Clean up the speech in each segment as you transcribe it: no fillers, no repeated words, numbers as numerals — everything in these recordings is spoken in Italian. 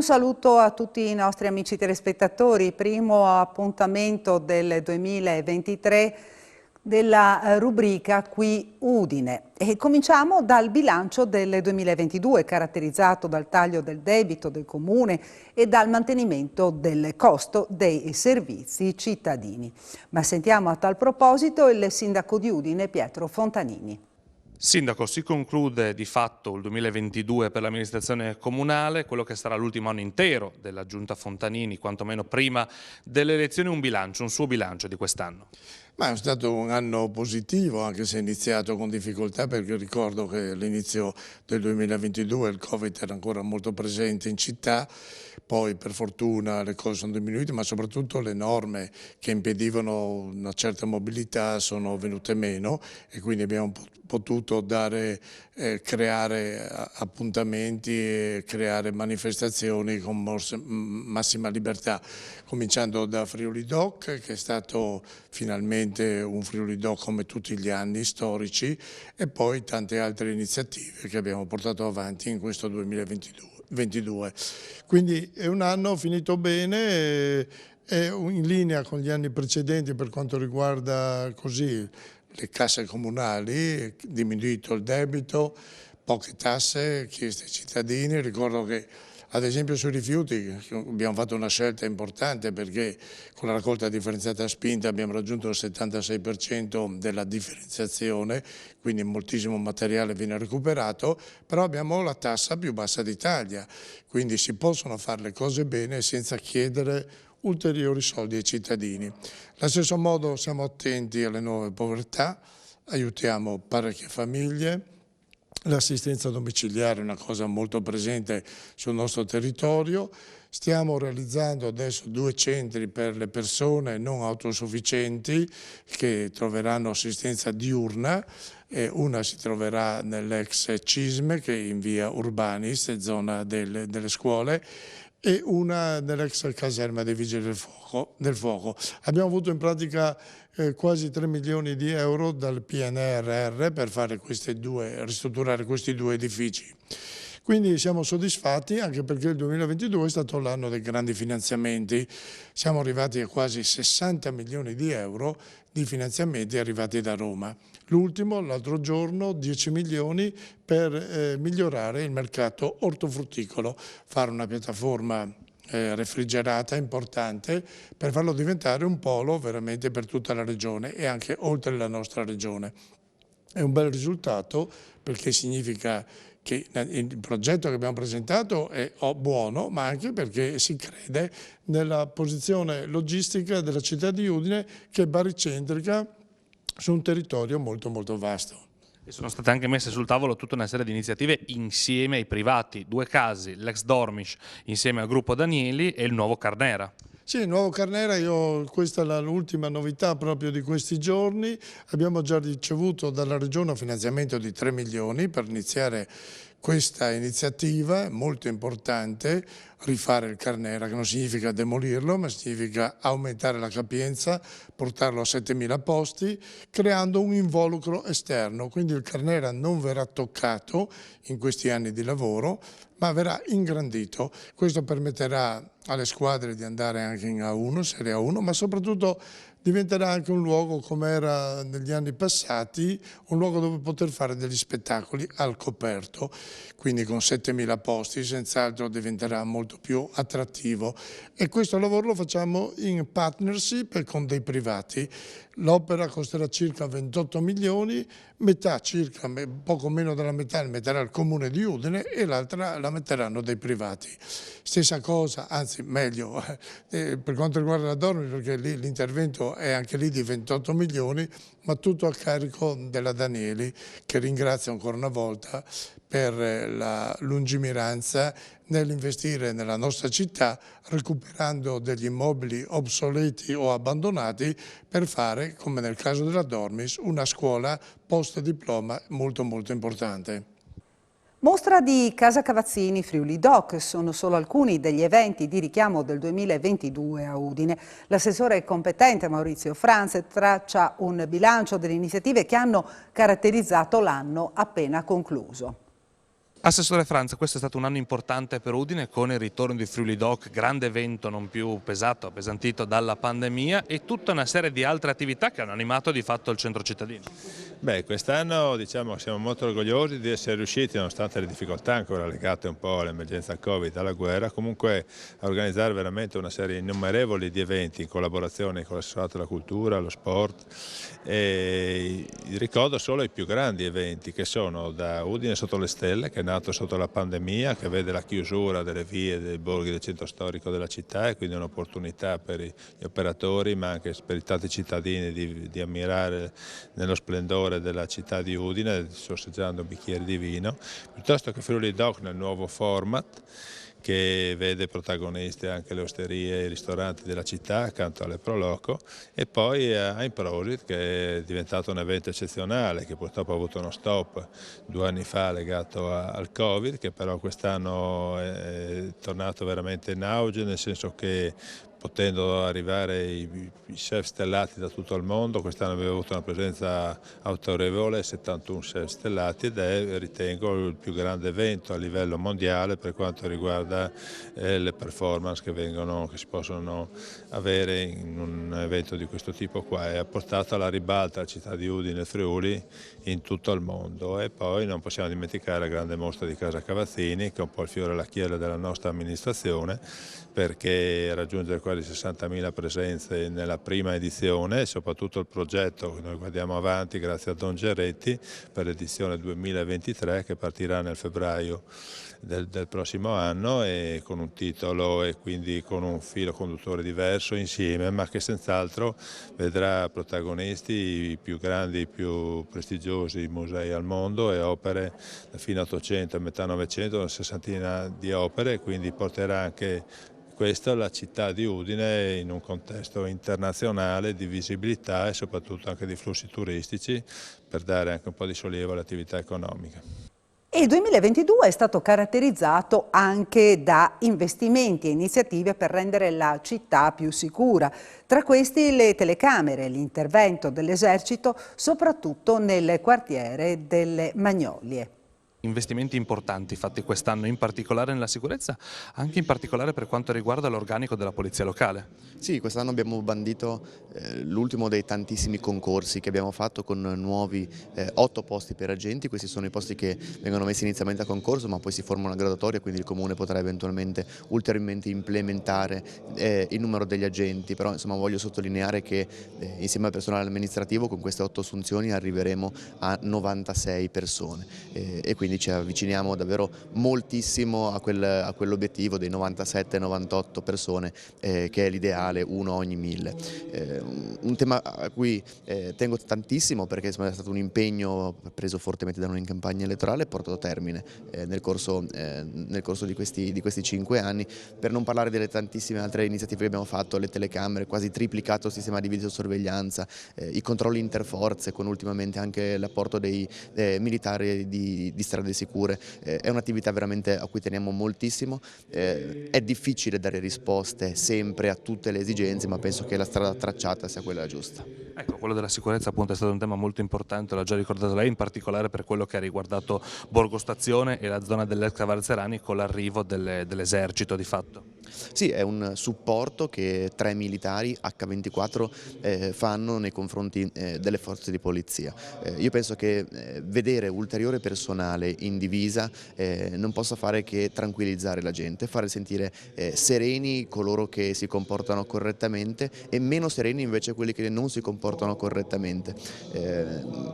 Un saluto a tutti i nostri amici telespettatori, primo appuntamento del 2023 della rubrica Qui Udine. E cominciamo dal bilancio del 2022, caratterizzato dal taglio del debito del Comune e dal mantenimento del costo dei servizi cittadini. Ma sentiamo a tal proposito il sindaco di Udine, Pietro Fontanini. Sindaco, si conclude di fatto il 2022 per l'amministrazione comunale, quello che sarà l'ultimo anno intero della Giunta Fontanini, quantomeno prima delle elezioni, un suo bilancio di quest'anno. Ma è stato un anno positivo, anche se è iniziato con difficoltà, perché ricordo che all'inizio del 2022 il Covid era ancora molto presente in città, poi per fortuna le cose sono diminuite, ma soprattutto le norme che impedivano una certa mobilità sono venute meno e quindi abbiamo potuto creare appuntamenti e creare manifestazioni con massima libertà, cominciando da Friuli Doc, che è stato finalmente un Friuli Doc come tutti gli anni storici, e poi tante altre iniziative che abbiamo portato avanti in questo 2022. Quindi è un anno finito bene, è in linea con gli anni precedenti per quanto riguarda le casse comunali, diminuito il debito, poche tasse chieste ai cittadini. Ricordo che ad esempio sui rifiuti abbiamo fatto una scelta importante, perché con la raccolta differenziata a spinta abbiamo raggiunto il 76% della differenziazione, quindi moltissimo materiale viene recuperato, però abbiamo la tassa più bassa d'Italia, quindi si possono fare le cose bene senza chiedere ulteriori soldi ai cittadini. Allo stesso modo siamo attenti alle nuove povertà, aiutiamo parecchie famiglie. L'assistenza domiciliare è una cosa molto presente sul nostro territorio. Stiamo realizzando adesso 2 centri per le persone non autosufficienti che troveranno assistenza diurna. Una si troverà nell'ex Cisme, che è in via Urbanis, zona delle scuole, e una nell'ex caserma dei Vigili del Fuoco. Abbiamo avuto in pratica quasi 3 milioni di euro dal PNRR per fare ristrutturare questi 2 edifici. Quindi siamo soddisfatti, anche perché il 2022 è stato l'anno dei grandi finanziamenti. Siamo arrivati a quasi 60 milioni di euro di finanziamenti arrivati da Roma. L'ultimo, l'altro giorno, 10 milioni per migliorare il mercato ortofrutticolo, fare una piattaforma refrigerata importante per farlo diventare un polo veramente per tutta la regione e anche oltre la nostra regione. È un bel risultato, perché significa che il progetto che abbiamo presentato è buono, ma anche perché si crede nella posizione logistica della città di Udine, che è baricentrica su un territorio molto molto vasto. E sono state anche messe sul tavolo tutta una serie di iniziative insieme ai privati, 2 casi, l'ex Dormish insieme al gruppo Danieli e il nuovo Carnera. Sì, il nuovo Carnera, questa è l'ultima novità proprio di questi giorni. Abbiamo già ricevuto dalla Regione un finanziamento di 3 milioni per iniziare questa iniziativa molto importante, rifare il Carnera, che non significa demolirlo, ma significa aumentare la capienza, portarlo a 7.000 posti, creando un involucro esterno. Quindi il Carnera non verrà toccato in questi anni di lavoro, ma verrà ingrandito. Questo permetterà alle squadre di andare anche in A1, Serie A1, ma soprattutto diventerà anche un luogo, come era negli anni passati, un luogo dove poter fare degli spettacoli al coperto, quindi con 7.000 posti senz'altro diventerà molto più attrattivo, e questo lavoro lo facciamo in partnership con dei privati. L'opera costerà circa 28 milioni, metà circa, poco meno della metà la metterà il Comune di Udine e l'altra la metteranno dei privati. Stessa cosa, anzi meglio, per quanto riguarda la Dormi, perché lì l'intervento è anche lì di 28 milioni, ma tutto a carico della Danieli, che ringrazio ancora una volta per la lungimiranza nell'investire nella nostra città, recuperando degli immobili obsoleti o abbandonati per fare, come nel caso della Dormis, una scuola post-diploma molto molto importante. Mostra di Casa Cavazzini, Friuli Doc sono solo alcuni degli eventi di richiamo del 2022 a Udine. L'assessore competente Maurizio Franz traccia un bilancio delle iniziative che hanno caratterizzato l'anno appena concluso. Assessore Franza, questo è stato un anno importante per Udine con il ritorno di Friuli Doc, grande evento non più pesato, appesantito dalla pandemia, e tutta una serie di altre attività che hanno animato di fatto il centro cittadino. Beh, quest'anno diciamo siamo molto orgogliosi di essere riusciti, nonostante le difficoltà ancora legate un po' all'emergenza Covid, alla guerra, comunque a organizzare veramente una serie innumerevoli di eventi in collaborazione con l'Assessorato alla Cultura, allo Sport. E ricordo solo i più grandi eventi, che sono da Udine sotto le stelle, che è nato sotto la pandemia, che vede la chiusura delle vie, dei borghi del centro storico della città, e quindi un'opportunità per gli operatori ma anche per i tanti cittadini di ammirare nello splendore della città di Udine, sorseggiando un bicchiere di vino, piuttosto che Friuli Doc nel nuovo format, che vede protagonisti anche le osterie e i ristoranti della città accanto alle Pro Loco, e poi Ein Prosit, che è diventato un evento eccezionale, che purtroppo ha avuto uno stop 2 anni fa legato al Covid, che però quest'anno è tornato veramente in auge, nel senso che potendo arrivare i chef stellati da tutto il mondo, quest'anno abbiamo avuto una presenza autorevole, 71 chef stellati, ed è, ritengo, il più grande evento a livello mondiale per quanto riguarda le performance che si possono avere in un evento di questo tipo qua, e ha portato alla ribalta la città di Udine e Friuli in tutto il mondo. E poi non possiamo dimenticare la grande mostra di Casa Cavazzini, che è un po' il fiore all'occhiello della nostra amministrazione, perché raggiungere quasi 60.000 presenze nella prima edizione, e soprattutto il progetto che noi guardiamo avanti grazie a Don Geretti per l'edizione 2023, che partirà nel febbraio del prossimo anno, e con un titolo e quindi con un filo conduttore diverso insieme, ma che senz'altro vedrà protagonisti i più grandi, i più prestigiosi musei al mondo, e opere da fine 800 a metà 900, una sessantina di opere, e quindi porterà anche questa la città di Udine in un contesto internazionale di visibilità e soprattutto anche di flussi turistici, per dare anche un po' di sollievo alle attività economiche. E il 2022 è stato caratterizzato anche da investimenti e iniziative per rendere la città più sicura. Tra questi le telecamere, l'intervento dell'esercito, soprattutto nel quartiere delle Magnolie. Investimenti importanti fatti quest'anno, in particolare nella sicurezza, anche in particolare per quanto riguarda l'organico della polizia locale. Sì, quest'anno abbiamo bandito l'ultimo dei tantissimi concorsi che abbiamo fatto, con nuovi 8 posti per agenti. Questi sono i posti che vengono messi inizialmente a concorso, ma poi si forma una graduatoria, quindi il Comune potrà eventualmente ulteriormente implementare il numero degli agenti. Però insomma voglio sottolineare che insieme al personale amministrativo con queste 8 assunzioni arriveremo a 96 persone, e quindi ci avviciniamo davvero moltissimo a quell'obiettivo dei 97-98 persone, che è l'ideale, uno ogni 1000. Un tema a cui tengo tantissimo, perché è stato un impegno preso fortemente da noi in campagna elettorale e portato a termine nel corso di questi 5 anni, per non parlare delle tantissime altre iniziative che abbiamo fatto: le telecamere, quasi triplicato il sistema di videosorveglianza, i controlli interforze, con ultimamente anche l'apporto dei militari di strade sicure. È un'attività veramente a cui teniamo moltissimo. È difficile dare risposte sempre a tutte le esigenze, ma penso che la strada tracciata sia quella giusta. Ecco, quello della sicurezza appunto è stato un tema molto importante, l'ha già ricordato lei, in particolare per quello che ha riguardato Borgo Stazione e la zona dell'ex Cavarzerani, con l'arrivo dell'esercito di fatto. Sì, è un supporto che 3 militari H24 fanno nei confronti delle forze di polizia. Io penso che vedere ulteriore personale in divisa non possa fare che tranquillizzare la gente, fare sentire sereni coloro che si comportano correttamente e meno sereni invece quelli che non si comportano correttamente.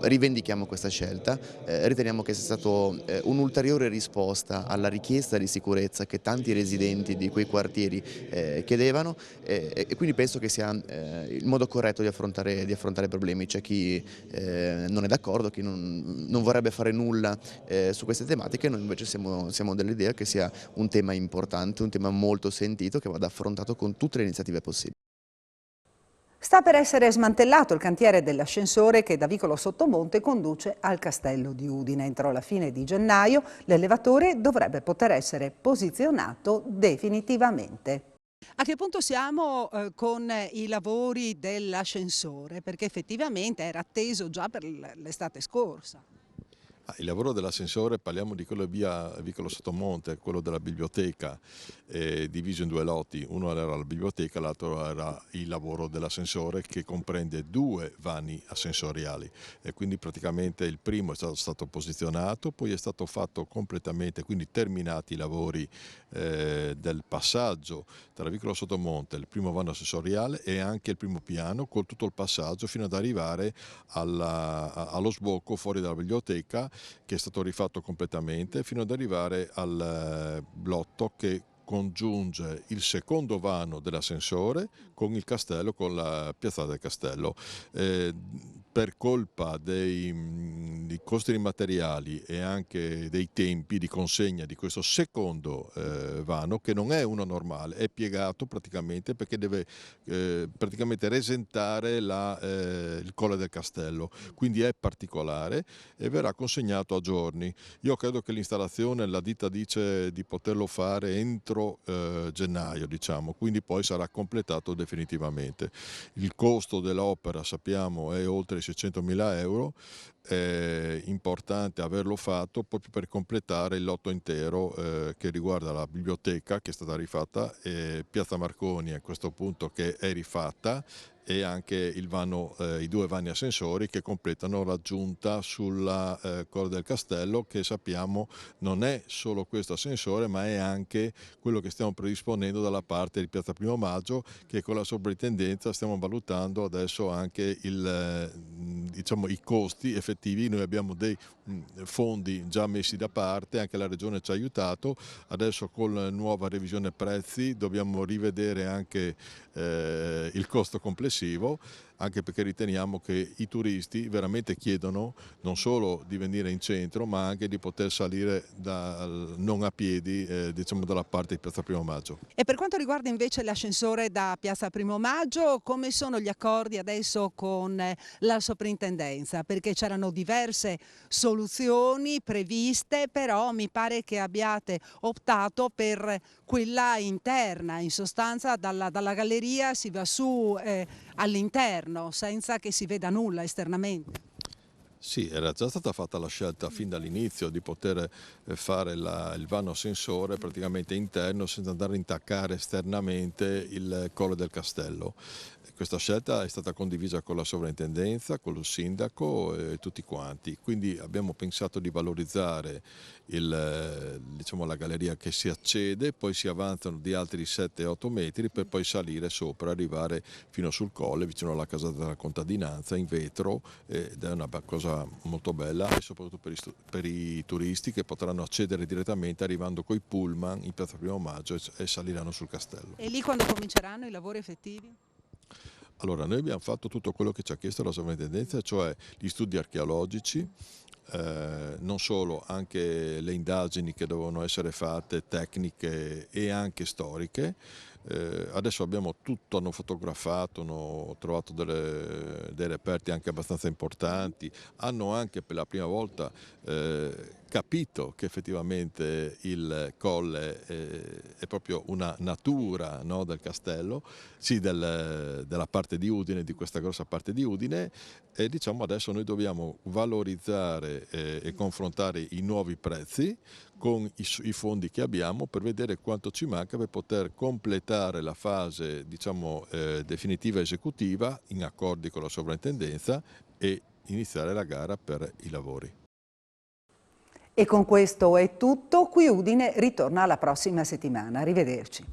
Rivendichiamo questa scelta, riteniamo che sia stato un'ulteriore risposta alla richiesta di sicurezza che tanti residenti di quei quartieri chiedevano, e quindi penso che sia il modo corretto di affrontare i problemi. C'è chi non è d'accordo, chi non vorrebbe fare nulla su queste tematiche. Noi invece siamo dell'idea che sia un tema importante, un tema molto sentito, che vada affrontato con tutte le iniziative possibili. Sta per essere smantellato il cantiere dell'ascensore che da Vicolo Sottomonte conduce al Castello di Udine. Entro la fine di gennaio l'elevatore dovrebbe poter essere posizionato definitivamente. A che punto siamo con i lavori dell'ascensore? Perché effettivamente era atteso già per l'estate scorsa. Il lavoro dell'ascensore, parliamo di quello via Vicolo Sottomonte, quello della biblioteca, diviso in due lotti, uno era la biblioteca, l'altro era il lavoro dell'ascensore che comprende 2 vani ascensoriali e quindi praticamente il primo è stato posizionato, poi è stato fatto completamente, quindi terminati i lavori del passaggio tra Vicolo Sottomonte, il primo vano ascensoriale e anche il primo piano con tutto il passaggio fino ad arrivare allo sbocco fuori dalla biblioteca, che è stato rifatto completamente fino ad arrivare al blotto che congiunge il secondo vano dell'ascensore con il castello, con la piazzata del castello. Per colpa dei costi dei materiali e anche dei tempi di consegna di questo secondo vano, che non è uno normale, è piegato praticamente perché deve praticamente resentare il colle del castello, quindi è particolare e verrà consegnato a giorni. Io credo che l'installazione, la ditta dice di poterlo fare entro gennaio, diciamo, quindi poi sarà completato definitivamente. Il costo dell'opera, sappiamo, è oltre i 600.000 euro. È importante averlo fatto proprio per completare il lotto intero che riguarda la biblioteca, che è stata rifatta, Piazza Marconi a questo punto che è rifatta, e anche i 2 vani ascensori che completano l'aggiunta sulla Colle del Castello, che sappiamo non è solo questo ascensore ma è anche quello che stiamo predisponendo dalla parte di Piazza Primo Maggio, che con la sovrintendenza stiamo valutando adesso anche i costi effettivi. Noi abbiamo dei fondi già messi da parte, anche la Regione ci ha aiutato, adesso con la nuova revisione prezzi dobbiamo rivedere anche il costo complessivo, anche perché riteniamo che i turisti veramente chiedono non solo di venire in centro ma anche di poter salire non a piedi diciamo dalla parte di Piazza Primo Maggio. E per quanto riguarda invece l'ascensore da Piazza Primo Maggio, come sono gli accordi adesso con la soprintendenza? Perché c'erano diverse soluzioni previste, però mi pare che abbiate optato per quella interna, in sostanza dalla galleria si va su all'interno senza che si veda nulla esternamente. Sì, era già stata fatta la scelta fin dall'inizio di poter fare il vano ascensore praticamente interno senza andare a intaccare esternamente il Colle del Castello. Questa scelta è stata condivisa con la sovrintendenza, con il sindaco e tutti quanti, quindi abbiamo pensato di valorizzare la galleria che si accede, poi si avanzano di altri 7-8 metri per poi salire sopra, arrivare fino sul colle vicino alla casa della contadinanza in vetro, ed è una cosa molto bella e soprattutto per i turisti che potranno accedere direttamente arrivando coi pullman in Piazza Primo Maggio e saliranno sul castello. E lì quando cominceranno i lavori effettivi? Allora, noi abbiamo fatto tutto quello che ci ha chiesto la sovrintendenza, cioè gli studi archeologici, non solo, anche le indagini che dovevano essere fatte, tecniche e anche storiche. Adesso abbiamo tutto, hanno fotografato, hanno trovato dei reperti anche abbastanza importanti, hanno anche per la prima volta capito che effettivamente il colle è proprio una natura, no, del castello, sì, della parte di Udine, di questa grossa parte di Udine, e diciamo adesso noi dobbiamo valorizzare e confrontare i nuovi prezzi con i fondi che abbiamo per vedere quanto ci manca per poter completare la fase definitiva esecutiva in accordi con la sovrintendenza e iniziare la gara per i lavori. E con questo è tutto, qui Udine ritorna la prossima settimana, arrivederci.